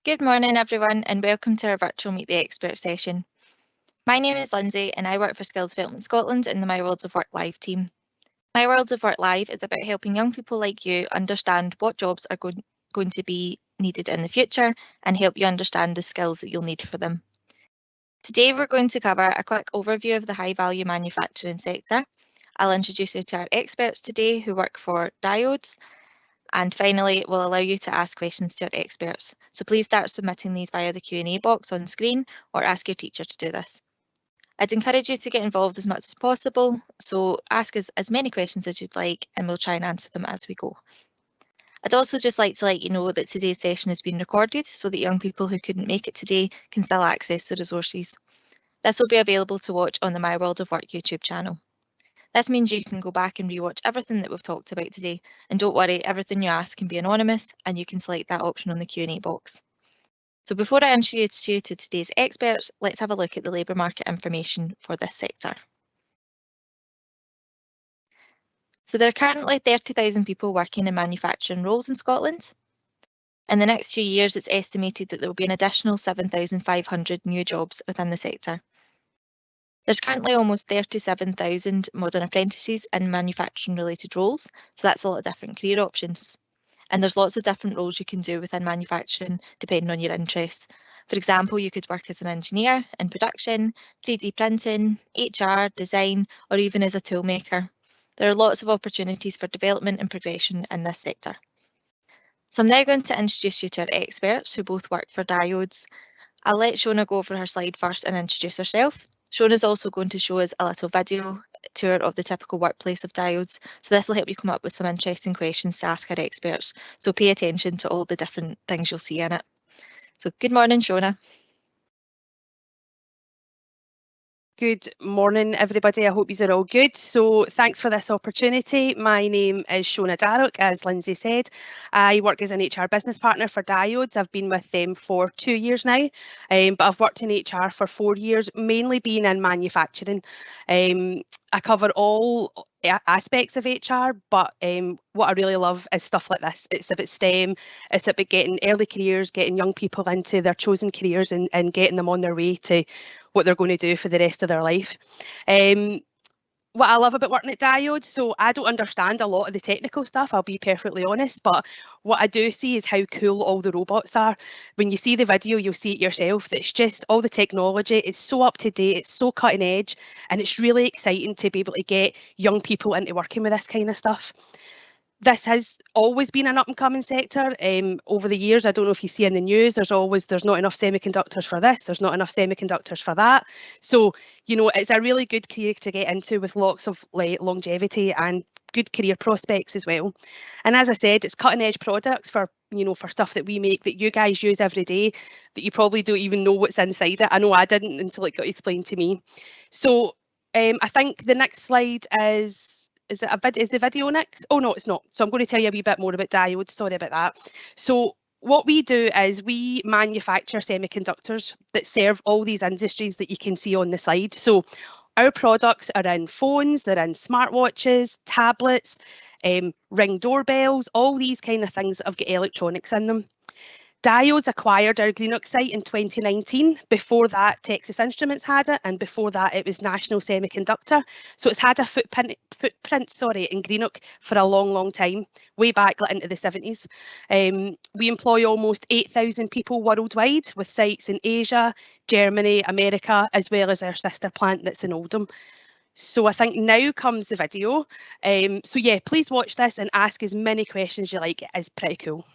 Good morning, everyone, and welcome to our virtual Meet the Expert session. My name is Lindsay, and I work for Skills Development Scotland in the My Worlds of Work Live team. My Worlds of Work Live is about helping young people like you understand what jobs are going to be needed in the future and help you understand the skills that you'll need for them. Today, we're going to cover a quick overview of the high-value manufacturing sector. I'll introduce you to our experts today who work for Diodes, and finally, we'll allow you to ask questions to our experts. So please start submitting these via the Q&A box on screen or ask your teacher to do this. I'd encourage you to get involved as much as possible, so ask us as many questions as you'd like and we'll try and answer them as we go. I'd also just like to let you know that today's session has been recorded so that young people who couldn't make it today can still access the resources. This will be available to watch on the My World of Work YouTube channel. This means you can go back and rewatch everything that we've talked about today, and don't worry, everything you ask can be anonymous and you can select that option on the Q&A box. So before I introduce you to today's experts, let's have a look at the labour market information for this sector. So there are currently 30,000 people working in manufacturing roles in Scotland. In the next few years, it's estimated that there will be an additional 7,500 new jobs within the sector. There's currently almost 37,000 modern apprentices in manufacturing related roles, so that's a lot of different career options. And there's lots of different roles you can do within manufacturing depending on your interests. For example, you could work as an engineer in production, 3D printing, HR, design, or even as a toolmaker. There are lots of opportunities for development and progression in this sector. So I'm now going to introduce you to our experts who both work for Diodes. I'll let Shona go over her slide first and introduce herself. Shona's also going to show us a little video tour of the typical workplace of Diodes, so this will help you come up with some interesting questions to ask our experts, so pay attention to all the different things you'll see in it. So good morning, Shona. Good morning, everybody. I hope you're all good. So thanks for this opportunity. My name is Shona Darroch, as Lindsay said. I work as an HR business partner for Diodes. I've been with them for 2 years now, but I've worked in HR for 4 years, mainly being in manufacturing. I cover all aspects of HR, but what I really love is stuff like this. It's about STEM, it's about getting early careers, getting young people into their chosen careers and getting them on their way to what they're going to do for the rest of their life. What I love about working at Diodes, so I don't understand a lot of the technical stuff, I'll be perfectly honest, but what I do see is how cool all the robots are. When you see the video, you'll see it yourself. It's just all the technology is so up to date, it's so cutting edge, and it's really exciting to be able to get young people into working with this kind of stuff. This has always been an up and coming sector. Over the years, I don't know if you see in the news, there's not enough semiconductors for this, there's not enough semiconductors for that. So, you know, it's a really good career to get into with lots of longevity and good career prospects as well. And as I said, it's cutting edge products for, you know, for stuff that we make that you guys use every day that you probably don't even know what's inside it. I know I didn't until it got explained to me. So I think the next slide is the video next? Oh no, it's not. So I'm going to tell you a wee bit more about Diodes. Sorry about that. So what we do is we manufacture semiconductors that serve all these industries that you can see on the slide. So our products are in phones, they're in smartwatches, tablets, ring doorbells, all these kind of things that have got electronics in them. Diodes acquired our Greenock site in 2019. Before that, Texas Instruments had it, and before that, it was National Semiconductor. So it's had a footprint in Greenock for a long, long time, way back into the 70s. We employ almost 8,000 people worldwide, with sites in Asia, Germany, America, as well as our sister plant that's in Oldham. So I think now comes the video. So yeah, please watch this and ask as many questions you like. It is pretty cool.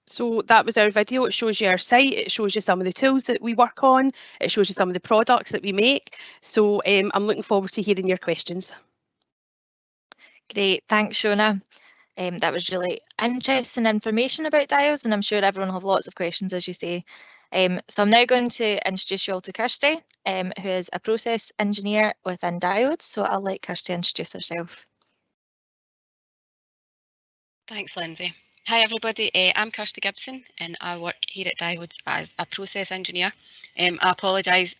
So that was our video. It shows you our site, it shows you some of the tools that we work on, it shows you some of the products that we make. So I'm looking forward to hearing your questions. Great, thanks, Shona. That was really interesting information about diodes, and I'm sure everyone will have lots of questions, as you say. So I'm now going to introduce you all to Kirsty, who is a process engineer within Diodes. So I'll let Kirsty introduce herself. Thanks, Lindsay. Hi, everybody. I'm Kirsty Gibson, and I work here at Diodes as a process engineer. I apologise,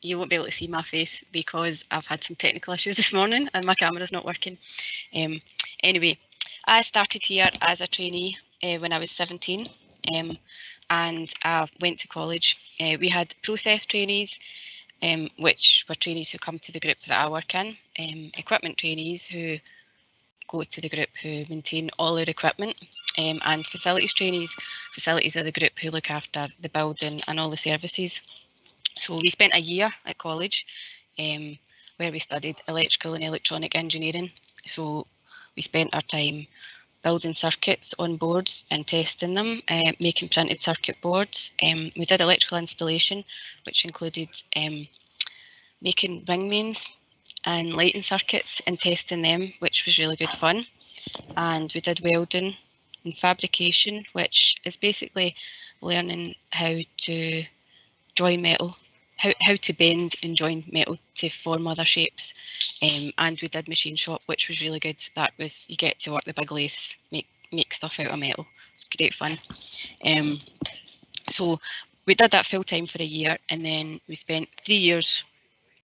you won't be able to see my face because I've had some technical issues this morning and my camera's not working. Anyway, I started here as a trainee when I was 17, and I went to college. We had process trainees, which were trainees who come to the group that I work in, equipment trainees who go to the group who maintain all their equipment, and facilities trainees. Facilities are the group who look after the building and all the services. So we spent a year at college where we studied electrical and electronic engineering. So we spent our time building circuits on boards and testing them, making printed circuit boards. We did electrical installation, which included making ring mains and lighting circuits and testing them, which was really good fun. And we did welding and fabrication, which is basically learning how to join metal, how to bend and join metal to form other shapes. And we did machine shop, which was really good. That was, you get to work the big lathes, make stuff out of metal. It's great fun. So we did that full time for a year, and then we spent 3 years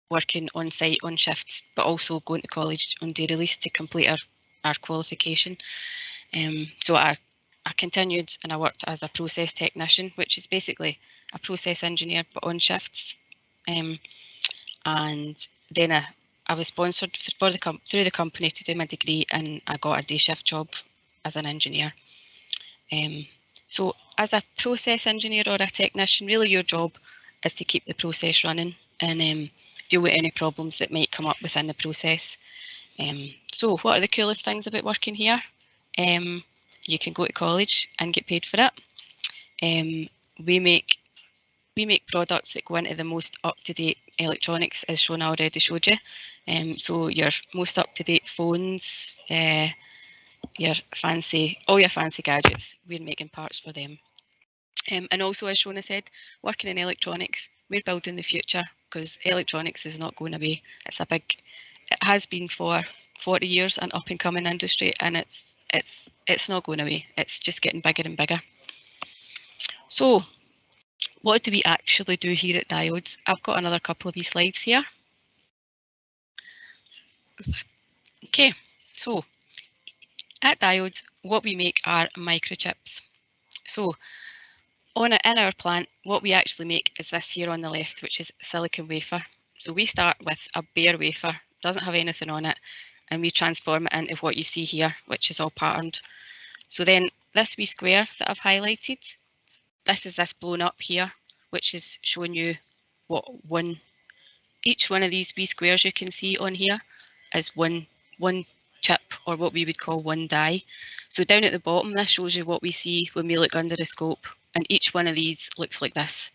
working on site on shifts, but also going to college on day release to complete our qualification. So I continued and I worked as a process technician, which is basically a process engineer but on shifts. And then I was sponsored through the company to do my degree, and I got a day shift job as an engineer. So as a process engineer or a technician, really your job is to keep the process running and deal with any problems that might come up within the process. So what are the coolest things about working here? You can go to college and get paid for it. We make products that go into the most up-to-date electronics, as Shona already showed you. So your most up-to-date phones, all your fancy gadgets, we're making parts for them. And also, as Shona said, working in electronics, we're building the future, because electronics is not going away. It has been for 40 years, an up and coming industry, and it's not going away. It's just getting bigger and bigger. So what do we actually do here at Diodes? I've got another couple of these slides here. Okay, so at Diodes, what we make are microchips. So in our plant, what we actually make is this here on the left, which is silicon wafer. So we start with a bare wafer, doesn't have anything on it, and we transform it into what you see here, which is all patterned. So then this wee square that I've highlighted, this is this blown up here, which is showing you what each one of these wee squares you can see on here is one chip, or what we would call one die. So down at the bottom, this shows you what we see when we look under the scope, and each one of these looks like this.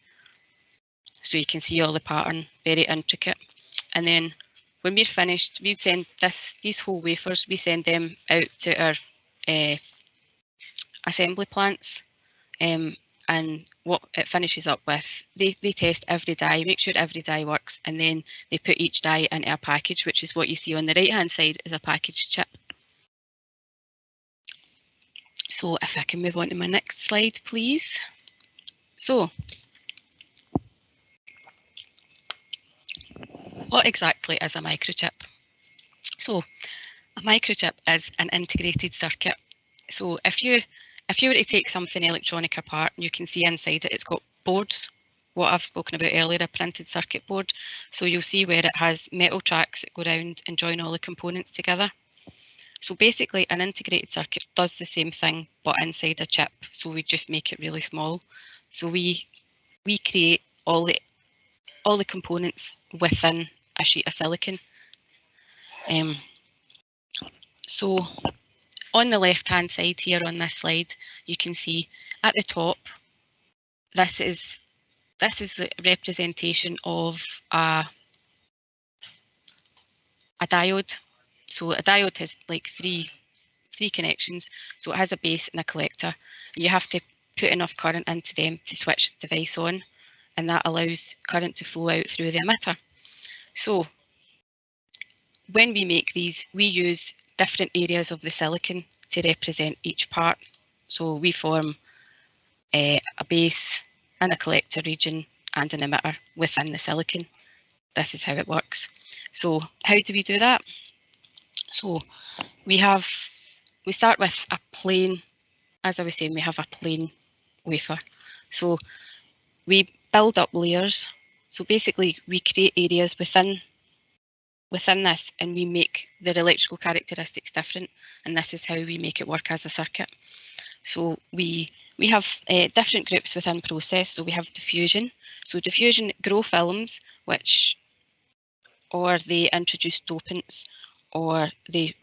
So you can see all the pattern, very intricate. And then when we're finished, we send these whole wafers, we send them out to our assembly plants. And what it finishes up with, they test every die, make sure every die works, and then they put each die into a package, which is what you see on the right hand side is a packaged chip. So if I can move on to my next slide, please. So what exactly is a microchip? So a microchip is an integrated circuit. So if you were to take something electronic apart, you can see inside it, it's got boards, what I've spoken about earlier, a printed circuit board. So you'll see where it has metal tracks that go around and join all the components together. So basically an integrated circuit does the same thing, but inside a chip. So we just make it really small. So we create all the components within a sheet of silicon. So on the left hand side here on this slide, you can see at the top, this is the representation of a diode. So a diode has like three connections. So it has a base and a collector. You have to put enough current into them to switch the device on, and that allows current to flow out through the emitter. So when we make these, we use different areas of the silicon to represent each part. So we form a base and a collector region and an emitter within the silicon. This is how it works. So how do we do that? So we start with a plain, as I was saying, we have a plain wafer. So we build up layers. So basically we create areas within this, and we make their electrical characteristics different, and this is how we make it work as a circuit. So we have different groups within process. So we have diffusion. So diffusion grow films, or they introduce dopants, or they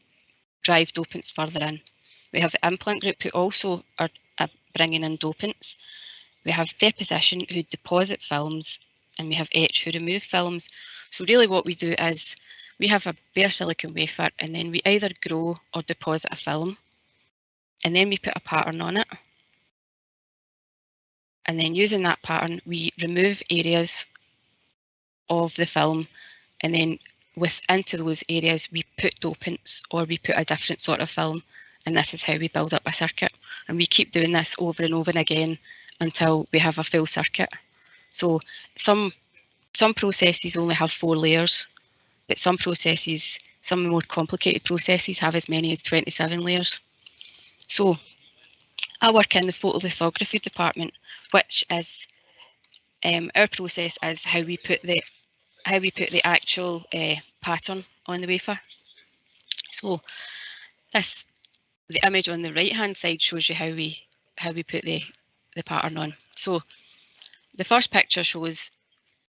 drive dopants further in. We have the implant group who also are bringing in dopants. We have deposition who deposit films, and we have etch who remove films. So really what we do is we have a bare silicon wafer, and then we either grow or deposit a film, and then we put a pattern on it. And then using that pattern, we remove areas of the film, and then into those areas we put dopants, or we put a different sort of film, and this is how we build up a circuit. And we keep doing this over and over again until we have a full circuit. So some processes only have 4 layers, but some more complicated processes have as many as 27 layers. So I work in the photolithography department, which is our process is how we put the actual pattern on the wafer. So the image on the right hand side shows you how we put the pattern on. So the first picture shows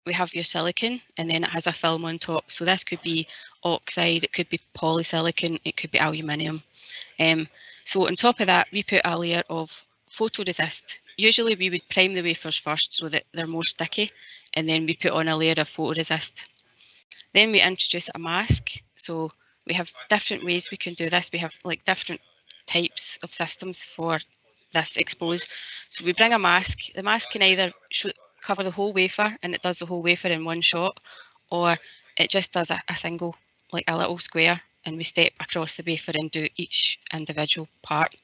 we have your silicon, and then it has a film on top. So this could be oxide, it could be polysilicon, it could be aluminium. So on top of that, we put a layer of photoresist. Usually we would prime the wafers first so that they're more sticky, and then we put on a layer of photoresist. Then we introduce a mask. So we have different ways we can do this. We have like different types of systems for this expose. So we bring a mask. The mask can either cover the whole wafer, and it does the whole wafer in one shot, or it just does a single, like a little square, and we step across the wafer and do each individual part.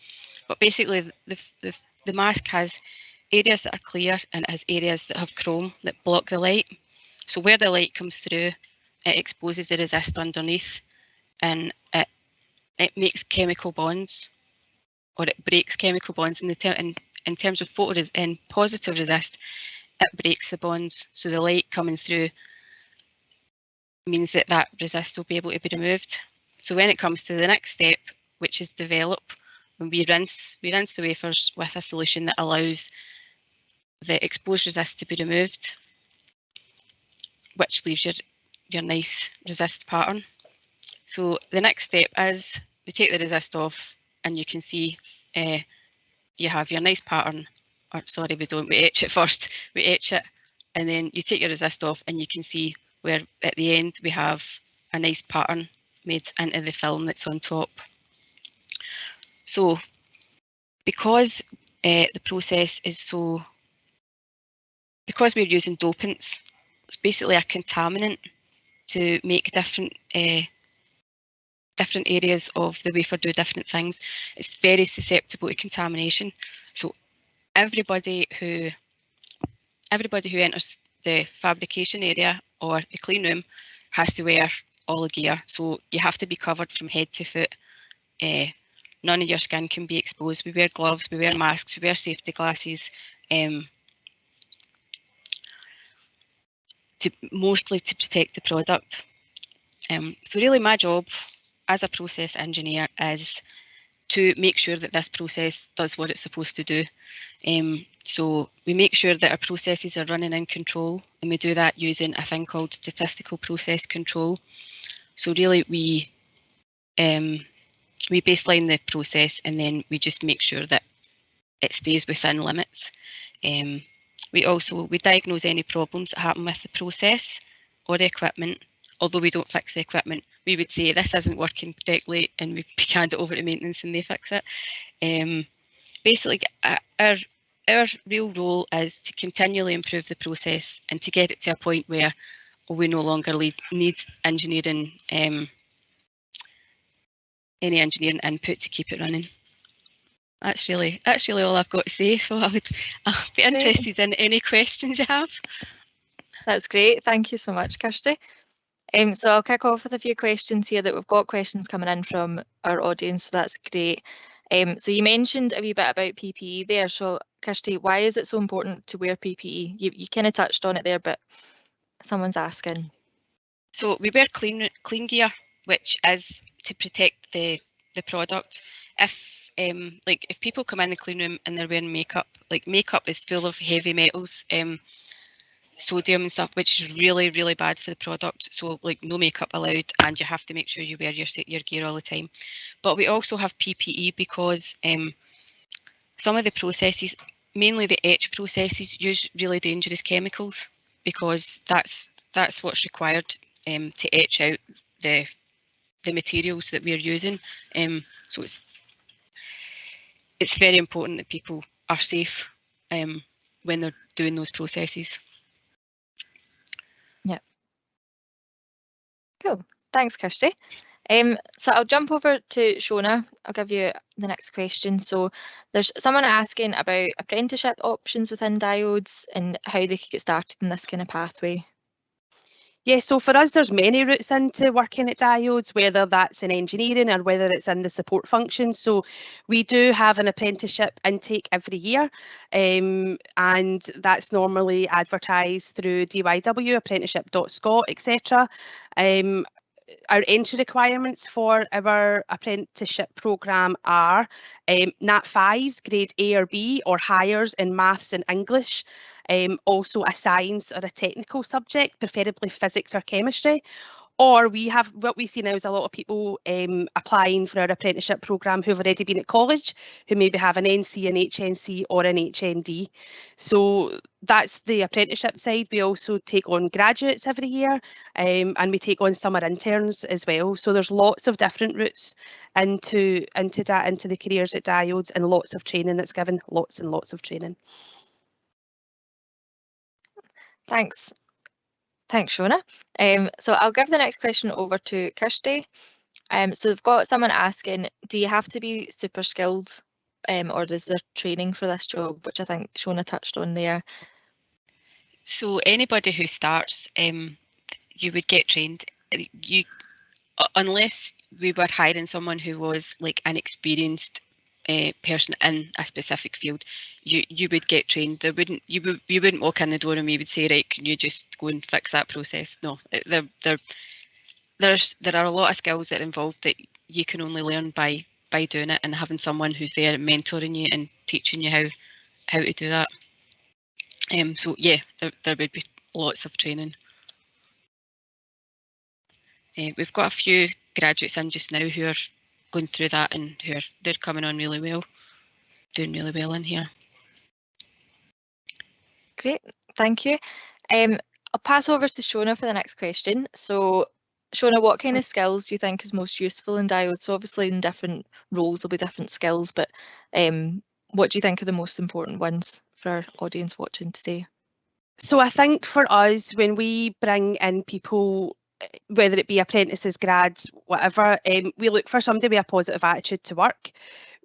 But basically the mask has areas that are clear, and it has areas that have chrome that block the light. So where the light comes through, it exposes the resist underneath, and it makes chemical bonds, or it breaks chemical bonds. In terms of positive resist, it breaks the bonds. So the light coming through means that resist will be able to be removed. So when it comes to the next step, which is develop, when we rinse the wafers with a solution that allows the exposed resist to be removed, which leaves your nice resist pattern. So the next step is we take the resist off, and you can see you have your nice pattern. Or sorry, we don't. We etch it first. We etch it, and then you take your resist off, and you can see where at the end we have a nice pattern made into the film that's on top. So because the process is because we're using dopants, it's basically a contaminant to make different areas of the wafer do different things. It's very susceptible to contamination. So everybody who enters the fabrication area or the clean room has to wear all the gear. So you have to be covered from head to foot. None of your skin can be exposed. We wear gloves, we wear masks, we wear safety glasses, mostly to protect the product. So really my job as a process engineer is to make sure that this process does what it's supposed to do. So we make sure that our processes are running in control, and we do that using a thing called statistical process control. So really we we baseline the process, and then we just make sure that it stays within limits. We diagnose any problems that happen with the process or the equipment. Although we don't fix the equipment, we would say this isn't working correctly, and we hand it over to maintenance and they fix it. Basically, our real role is to continually improve the process and to get it to a point where we no longer need engineering, any engineering input to keep it running. That's really all I've got to say. So I'll be interested in any questions you have. That's great. Thank you so much, Kirsty. So I'll kick off with a few questions here that we've got questions coming in from our audience, so that's great. So you mentioned a wee bit about PPE there. So Kirsty, why is it so important to wear PPE? You kind of touched on it there, but someone's asking. So we wear clean gear, which is to protect the product. If people come in the clean room and they're wearing makeup, like makeup is full of heavy metals, sodium and stuff, which is really, really bad for the product. So like no makeup allowed, and you have to make sure you wear your gear all the time. But we also have PPE because some of the processes, mainly the etch processes, use really dangerous chemicals, because that's what's required to etch out the materials that we're using. So it's very important that people are safe when they're doing those processes. Yeah. Cool. Thanks, Kirsty. So I'll jump over to Shona. I'll give you the next question. So there's someone asking about apprenticeship options within Diodes and how they could get started in this kind of pathway. Yeah, so for us, there's many routes into working at Diodes, whether that's in engineering or whether it's in the support function. So we do have an apprenticeship intake every year, and that's normally advertised through DYW, Apprenticeship.scot, etc. Our entry requirements for our apprenticeship programme are Nat 5s, grade A or B, or highers in maths and English. Also a science or a technical subject, preferably physics or chemistry. Or we have, what we see now is a lot of people applying for our apprenticeship programme who've already been at college, who maybe have an NC, an HNC or an HND. So that's the apprenticeship side. We also take on graduates every year, and we take on summer interns as well. So there's lots of different routes into the careers at Diodes, and lots of training that's given, lots and lots of training. Thanks. Thanks, Shona. So I'll give the next question over to Kirsty. So they've got someone asking, do you have to be super skilled, or is there training for this job, which I think Shona touched on there? So anybody who starts, you would get trained. Unless we were hiring someone who was like an experienced person in a specific field, you would get trained. You wouldn't walk in the door and we would say, right, can you just go and fix that process? No, there are a lot of skills that are involved that you can only learn by doing it, and having someone who's there mentoring you and teaching you how to do that. So yeah, there would be lots of training. We've got a few graduates in just now who are going through that, and they're coming on really well, doing really well in here. Great, thank you. I'll pass over to Shona for the next question. So Shona, what kind of skills do you think is most useful in Diodes? So obviously in different roles there'll be different skills, but what do you think are the most important ones for our audience watching today? So I think for us, when we bring in people, whether it be apprentices, grads, whatever, we look for somebody with a positive attitude to work.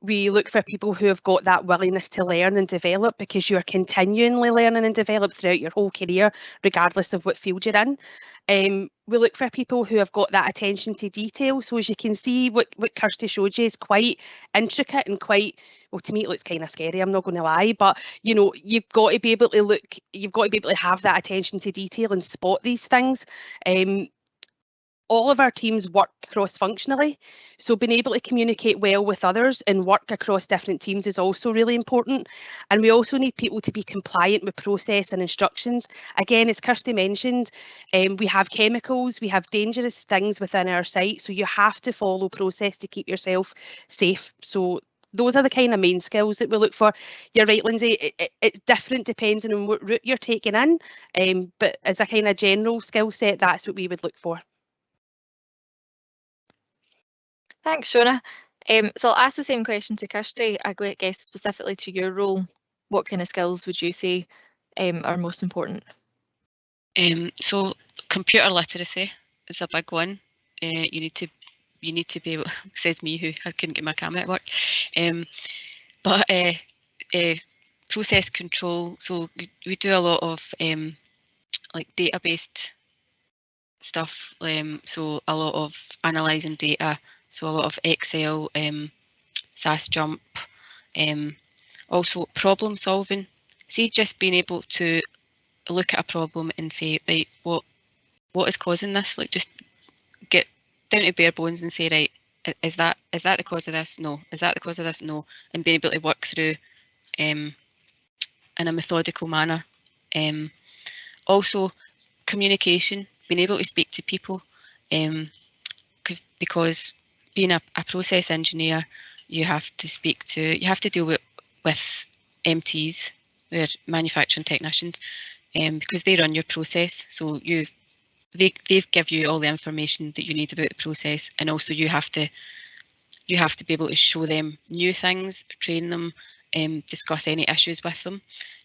We look for people who have got that willingness to learn and develop, because you're continually learning and develop throughout your whole career, regardless of what field you're in. We look for people who have got that attention to detail. So as you can see, what Kirsty showed you is quite intricate and quite, well, to me it looks kind of scary, I'm not going to lie, but you know, you've got to be able to look, you've got to be able to have that attention to detail and spot these things. all of our teams work cross-functionally, so being able to communicate well with others and work across different teams is also really important. And we also need people to be compliant with process and instructions. Again, as Kirsty mentioned, we have chemicals, we have dangerous things within our site, so you have to follow process to keep yourself safe. So those are the kind of main skills that we look for. You're right, Lindsay, it's different depending on what route you're taking in, but as a kind of general skill set, that's what we would look for. Thanks, Shona. So I'll ask the same question to Kirsty. I guess specifically to your role, what kind of skills would you say are most important? So computer literacy is a big one. You need to be able, says me who I couldn't get my camera to work. But process control. So we do a lot of like data-based stuff. So a lot of analysing data. So a lot of Excel, SAS jump. Also problem solving. See, just being able to look at a problem and say, right, what is causing this? Like, just get down to bare bones and say, right, is that the cause of this? No. Is that the cause of this? No. And being able to work through in a methodical manner. Also, communication, being able to speak to people, because being a process engineer, you have to deal with MTs, they're manufacturing technicians, because they run your process. So they give you all the information that you need about the process, and also you have to be able to show them new things, train them, discuss any issues with them.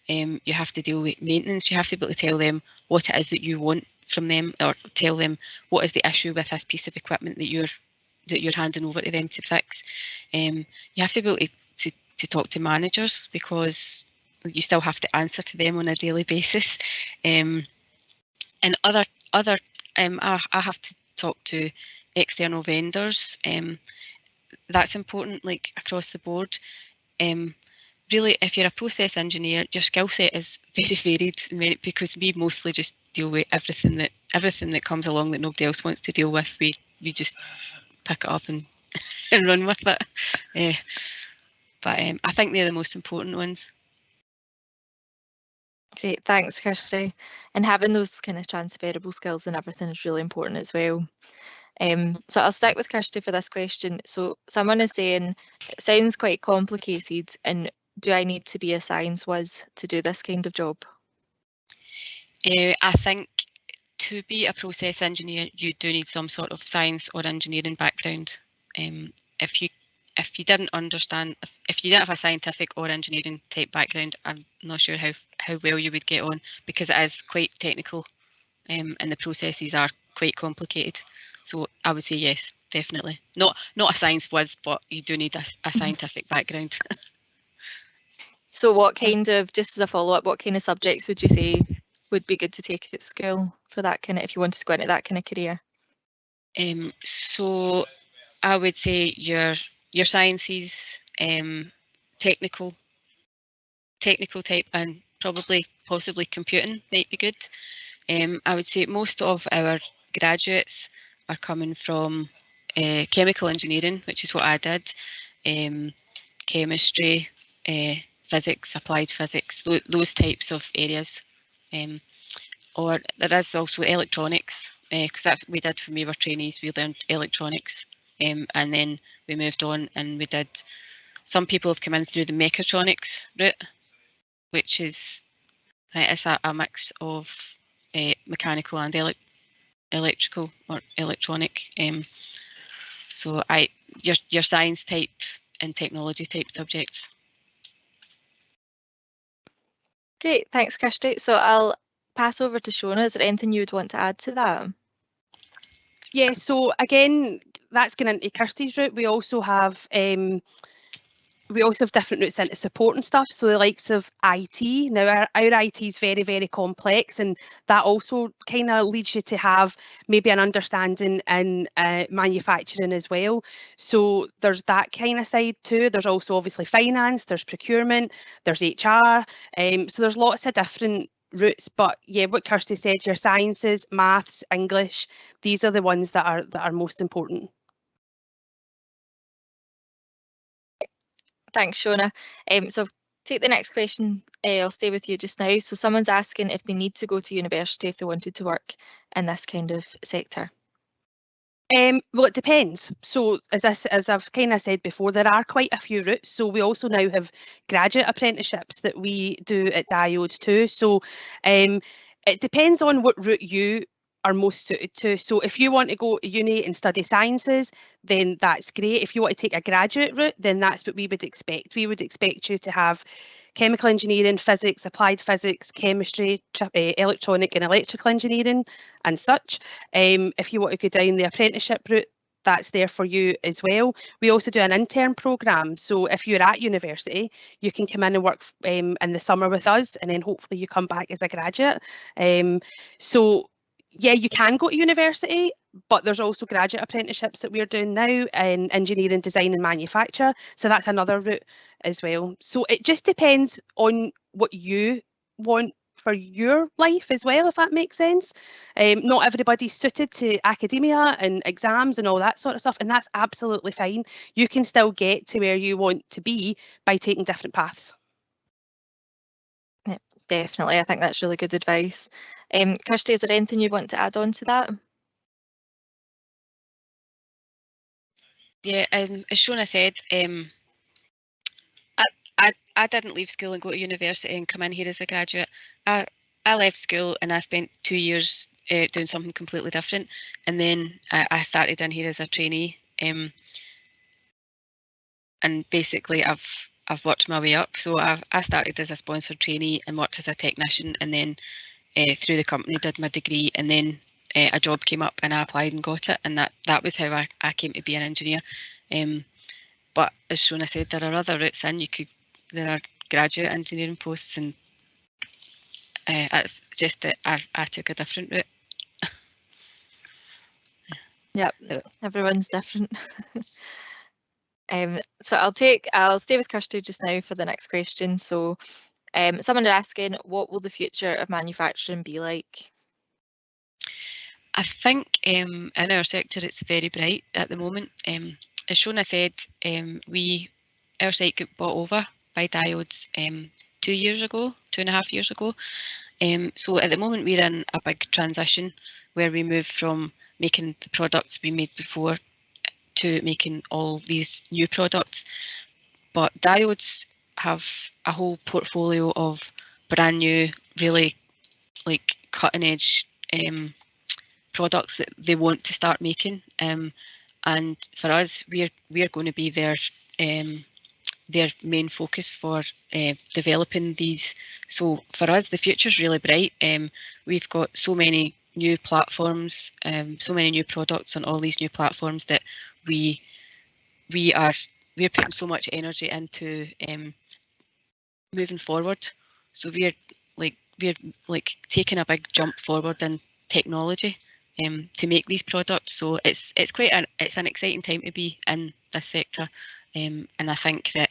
You have to deal with maintenance. You have to be able to tell them what it is that you want from them, or tell them what is the issue with this piece of equipment that you're handing over to them to fix. You have to be able to talk to managers, because you still have to answer to them on a daily basis. And I have to talk to external vendors. That's important, like across the board. Really, if you're a process engineer, your skill set is very varied, because we mostly just deal with everything that comes along that nobody else wants to deal with. We just pick it up and run with it. But I think they're the most important ones. Great, thanks, Kirsty. And having those kind of transferable skills and everything is really important as well. So I'll stick with Kirsty for this question. So someone is saying, it sounds quite complicated, and do I need to be a science whiz to do this kind of job? I think to be a process engineer, you do need some sort of science or engineering background. If you didn't understand, if you didn't have a scientific or engineering type background, I'm not sure how well you would get on, because it is quite technical, and the processes are quite complicated. So I would say yes, definitely. Not a science whiz, but you do need a scientific background. So what kind of, just as a follow-up, what kind of subjects would you say would be good to take at school for that kind of, if you wanted to go into that kind of career? So I would say your sciences, technical type, and possibly computing might be good. I would say most of our graduates are coming from chemical engineering, which is what I did, chemistry, physics, applied physics, those types of areas. Or there is also electronics, because that's what we did when we were trainees. We learned electronics, and then we moved on and we did. Some people have come in through the mechatronics route, which is it's a mix of mechanical and electrical or electronic. So your science type and technology type subjects. Great, thanks, Kirsty. So I'll pass over to Shona. Is there anything you would want to add to that? Yeah, so again, that's going into Kirsty's route. We also have different routes into support and stuff. So the likes of IT. Now our IT is very, very complex, and that also kind of leads you to have maybe an understanding in manufacturing as well. So there's that kind of side too. There's also obviously finance, there's procurement, there's HR. So there's lots of different routes, but yeah, what Kirsty said, your sciences, maths, English, these are the ones that are most important. Thanks, Shona. So take the next question. I'll stay with you just now. So someone's asking if they need to go to university if they wanted to work in this kind of sector. Well, it depends. So as I've kind of said before, there are quite a few routes. So we also now have graduate apprenticeships that we do at Diodes too. So it depends on what route you are most suited to. So if you want to go to uni and study sciences, then that's great. If you want to take a graduate route, then that's what we would expect. We would expect you to have chemical engineering, physics, applied physics, chemistry, electronic and electrical engineering and such. If you want to go down the apprenticeship route, that's there for you as well. We also do an intern programme. So if you're at university, you can come in and work in the summer with us, and then hopefully you come back as a graduate. So yeah, you can go to university, but there's also graduate apprenticeships that we're doing now in engineering, design and manufacture. So that's another route as well. So it just depends on what you want for your life as well, if that makes sense. Not everybody's suited to academia and exams and all that sort of stuff, and that's absolutely fine. You can still get to where you want to be by taking different paths. Yeah, definitely. I think that's really good advice. Kirsty, is there anything you want to add on to that? Yeah, as Shona said, I didn't leave school and go to university and come in here as a graduate. I left school and I spent 2 years doing something completely different, and then I started in here as a trainee. And basically, I've worked my way up. So I started as a sponsored trainee and worked as a technician, and then through the company did my degree, and then a job came up and I applied and got it, and that was how I came to be an engineer. But as Shona said, there are other routes in. There are graduate engineering posts, and it's just that I took a different route. Yep, everyone's different. So I'll stay with Kirsty just now for the next question. So someone is asking, what will the future of manufacturing be like? I think in our sector it's very bright at the moment. As Shona said, our site got bought over by Diodes 2.5 years ago. So at the moment we're in a big transition where we move from making the products we made before to making all these new products. But Diodes have a whole portfolio of brand new, really like cutting edge products that they want to start making. And for us, we're going to be their main focus for developing these. So for us, the future's really bright. We've got so many new platforms, so many new products on all these new platforms that we're putting so much energy into moving forward. So we're taking a big jump forward in technology to make these products. So it's an exciting time to be in this sector, and I think that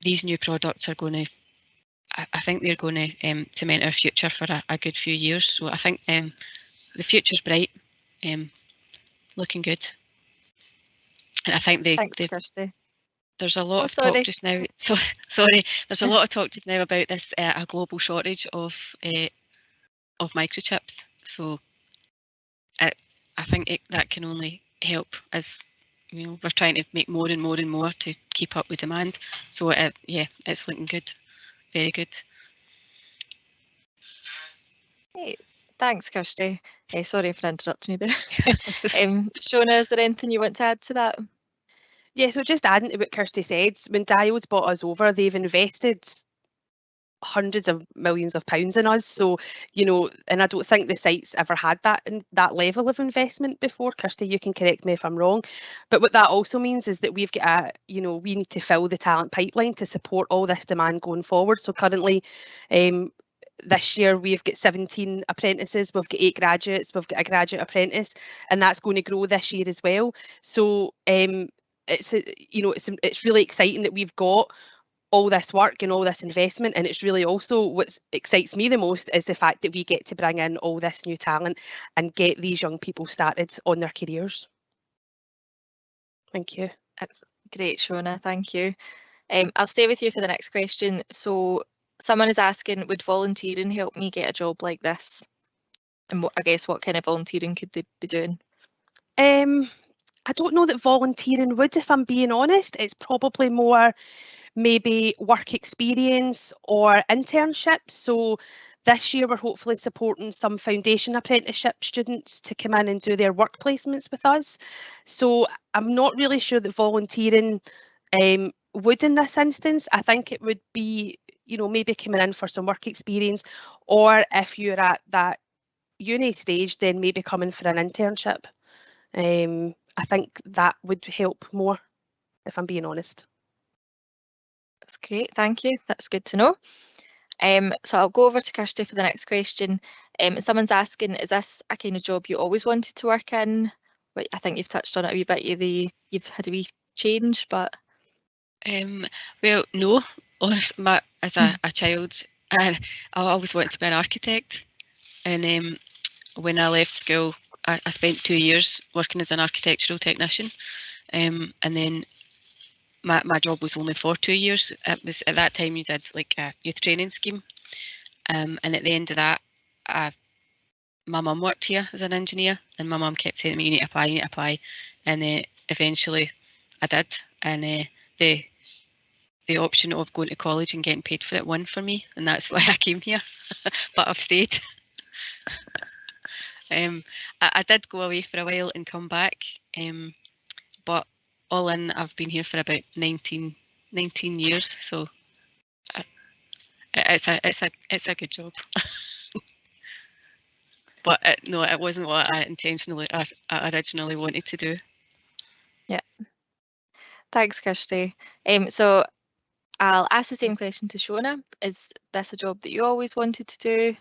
these new products are going to, I think they're going to cement our future for a good few years. So I think the future's bright, looking good. And I think Thanks, Kirsty. there's a lot of talk just now. Sorry, there's a lot of talk just now about this a global shortage of microchips. So I think that can only help as we're trying to make more and more and more to keep up with demand. So yeah, it's looking good, very good. Hey, thanks, Kirsty. Sorry for interrupting you there. Shona, is there anything you want to add to that? Yeah, so just adding to what Kirsty said, when Diodes bought us over, they've invested hundreds of millions of pounds in us. So, and I don't think the site's ever had that level of investment before. Kirsty, you can correct me if I'm wrong. But what that also means is that we've got we need to fill the talent pipeline to support all this demand going forward. So currently, this year we've got 17 apprentices, we've got 8 graduates, we've got a graduate apprentice, and that's going to grow this year as well. So it's really exciting that we've got all this work and all this investment, and it's really also what excites me the most is the fact that we get to bring in all this new talent and get these young people started on their careers. Thank you. That's great, Shona. Thank you. I'll stay with you for the next question. So someone is asking, would volunteering help me get a job like this? And I guess what kind of volunteering could they be doing? I don't know that volunteering would, if I'm being honest. It's probably more maybe work experience or internships. So this year we're hopefully supporting some foundation apprenticeship students to come in and do their work placements with us. So I'm not really sure that volunteering would in this instance. I think it would be, you know, maybe coming in for some work experience, or if you're at that uni stage, then maybe coming for an internship. I think that would help more, if I'm being honest. That's great, thank you. That's good to know. So I'll go over to Kirsty for the next question. Someone's asking, is this a kind of job you always wanted to work in? But I think you've touched on it a wee bit. You've had a wee change, but Well, no. As a child, I always wanted to be an architect, and when I left school, I spent 2 years working as an architectural technician, and then my job was only for 2 years. It was at that time you did like a youth training scheme, and at the end of that, my mum worked here as an engineer, and my mum kept saying to me, "You need to apply, you need to apply," and eventually I did, and the option of going to college and getting paid for it won for me, and that's why I came here. But I've stayed. I did go away for a while and come back, but all in, I've been here for about 19 years, so it's a good job. But no, it wasn't what I originally wanted to do. yeah. Thanks, Kirsty. So I'll ask the same question to Shona. Is this a job that you always wanted to do?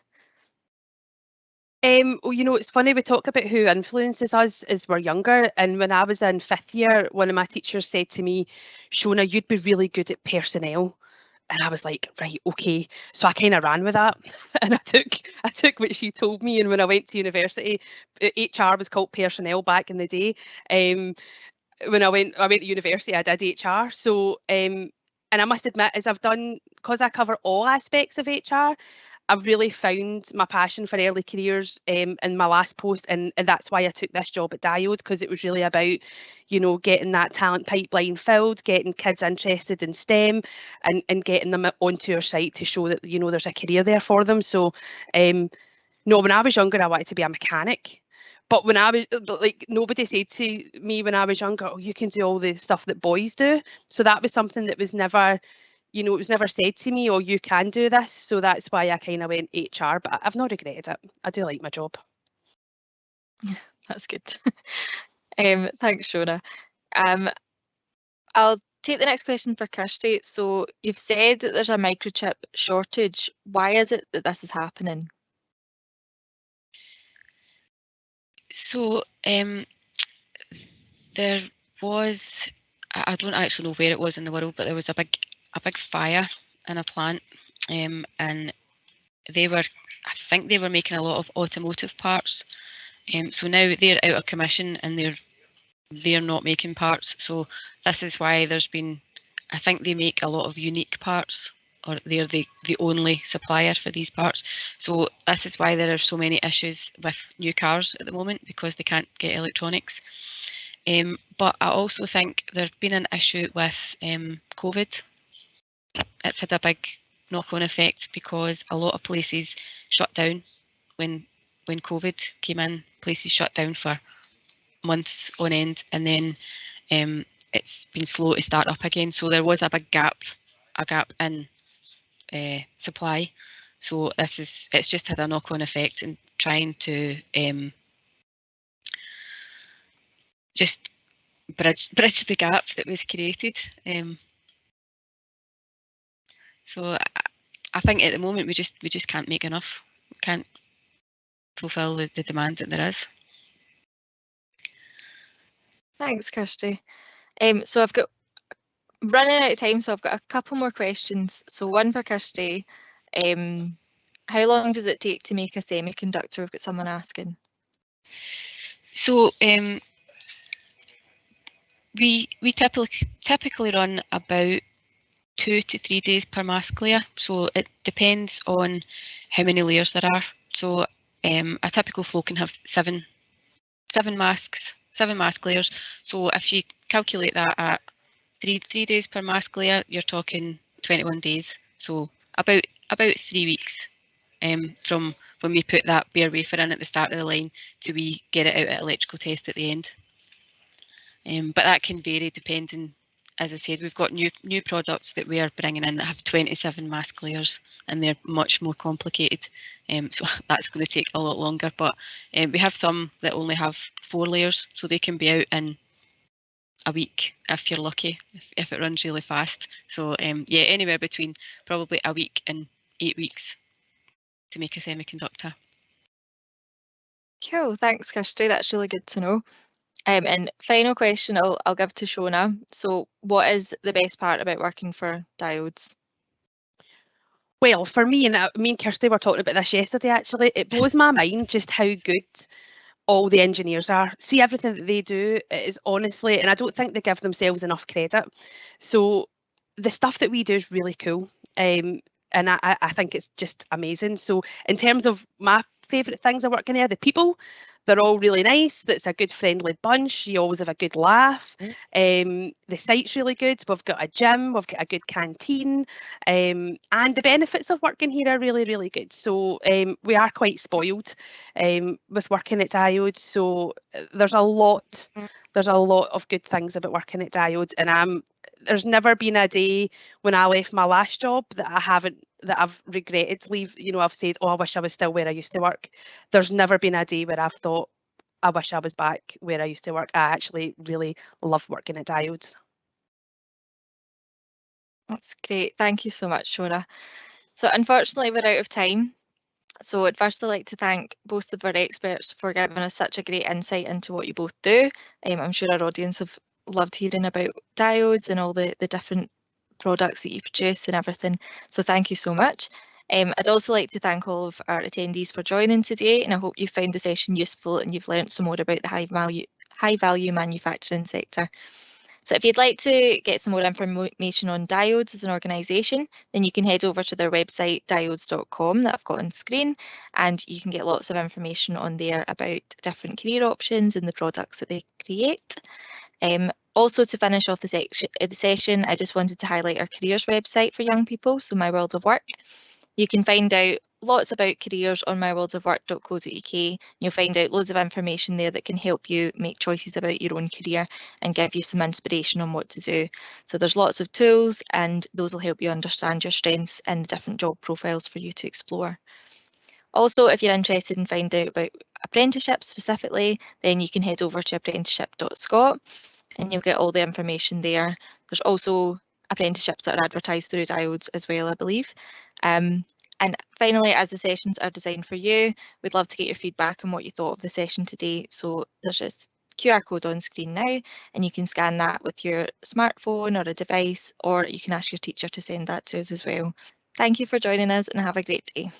Well, you know, it's funny, we talk about who influences us as we're younger, and when I was in 5th year, one of my teachers said to me, "Shona, you'd be really good at personnel." And I was like, right, okay. So I kind of ran with that, and I took what she told me. And when I went to university, HR was called personnel back in the day. When I went to university, I did HR. So and I must admit, as I've done, because I cover all aspects of HR, I've really found my passion for early careers in my last post, and that's why I took this job at Diodes, because it was really about, you know, getting that talent pipeline filled, getting kids interested in STEM, and getting them onto our site to show that, you know, there's a career there for them. So, no, when I was younger, I wanted to be a mechanic. But when I was like, nobody said to me when I was younger, "Oh, you can do all the stuff that boys do." So that was something that was never, you know, it was never said to me, "Oh, you can do this." So that's why I kind of went HR, but I've not regretted it. I do like my job. That's good. Thanks, Shona. I'll take the next question for Kirsty. So you've said that there's a microchip shortage. Why is it that this is happening? So there was, I don't actually know where it was in the world, but there was a big fire in a plant, and I think they were making a lot of automotive parts. So now they're out of commission and they're not making parts. So this is why there's been, I think they make a lot of unique parts, or they're the only supplier for these parts. So this is why there are so many issues with new cars at the moment, because they can't get electronics. But I also think there's been an issue with COVID. It's had a big knock-on effect because a lot of places shut down when COVID came in. Places shut down for months on end, and then it's been slow to start up again. So there was a big gap in supply. So it's just had a knock-on effect in trying to just bridge the gap that was created. So I think at the moment we just can't make enough. We can't fulfil the demand that there is. Thanks, Kirsty. So I've got running out of time, so I've got a couple more questions. So one for Kirsty. How long does it take to make a semiconductor? We've got someone asking. So we typically run about 2 to 3 days per mask layer. So it depends on how many layers there are. So a typical flow can have seven mask layers. So if you calculate that at three days per mask layer, you're talking 21 days. So about 3 weeks from when we put that bare wafer in at the start of the line to we get it out at electrical test at the end. But that can vary depending, as I said, we've got new products that we are bringing in that have 27 mask layers and they're much more complicated. So that's going to take a lot longer, but we have some that only have 4 layers, so they can be out in a week if you're lucky, if it runs really fast. So yeah, anywhere between probably a week and 8 weeks to make a semiconductor. Cool, thanks Kirsty, that's really good to know. And final question I'll give to Shona. So what is the best part about working for Diodes? Well, for me, and me and Kirsty were talking about this yesterday actually, it blows my mind just how good all the engineers are. See, everything that they do is honestly, and I don't think they give themselves enough credit. So the stuff that we do is really cool. And I think it's just amazing. So in terms of my favourite things I work in there, the people, they're all really nice. That's a good friendly bunch. You always have a good laugh. The site's really good. We've got a gym, we've got a good canteen, and the benefits of working here are really, really good. So we are quite spoiled with working at Diodes. So there's a lot of good things about working at Diodes, and there's never been a day when I left my last job that I've regretted leave. You know, I've said, oh, I wish I was still where I used to work. There's never been a day where I've thought, I wish I was back where I used to work. I actually really love working at Diodes. That's great. Thank you so much, Shona. So unfortunately, we're out of time. So I'd firstly like to thank both of our experts for giving us such a great insight into what you both do. I'm sure our audience have loved hearing about diodes and all the different products that you produce and everything. So thank you so much. I'd also like to thank all of our attendees for joining today, and I hope you found the session useful and you've learned some more about the high value manufacturing sector. So if you'd like to get some more information on Diodes as an organisation, then you can head over to their website, diodes.com, that I've got on screen, and you can get lots of information on there about different career options and the products that they create. Also, to finish off the session, I just wanted to highlight our careers website for young people, so My World of Work. You can find out lots about careers on myworldsofwork.co.uk. You'll find out loads of information there that can help you make choices about your own career and give you some inspiration on what to do. So there's lots of tools, and those will help you understand your strengths and the different job profiles for you to explore. Also, if you're interested in finding out about apprenticeships specifically, then you can head over to Apprenticeships.scot and you'll get all the information there. There's also apprenticeships that are advertised through Diodes as well, I believe. And finally, as the sessions are designed for you, we'd love to get your feedback on what you thought of the session today. So there's a QR code on screen now, and you can scan that with your smartphone or a device, or you can ask your teacher to send that to us as well. Thank you for joining us and have a great day.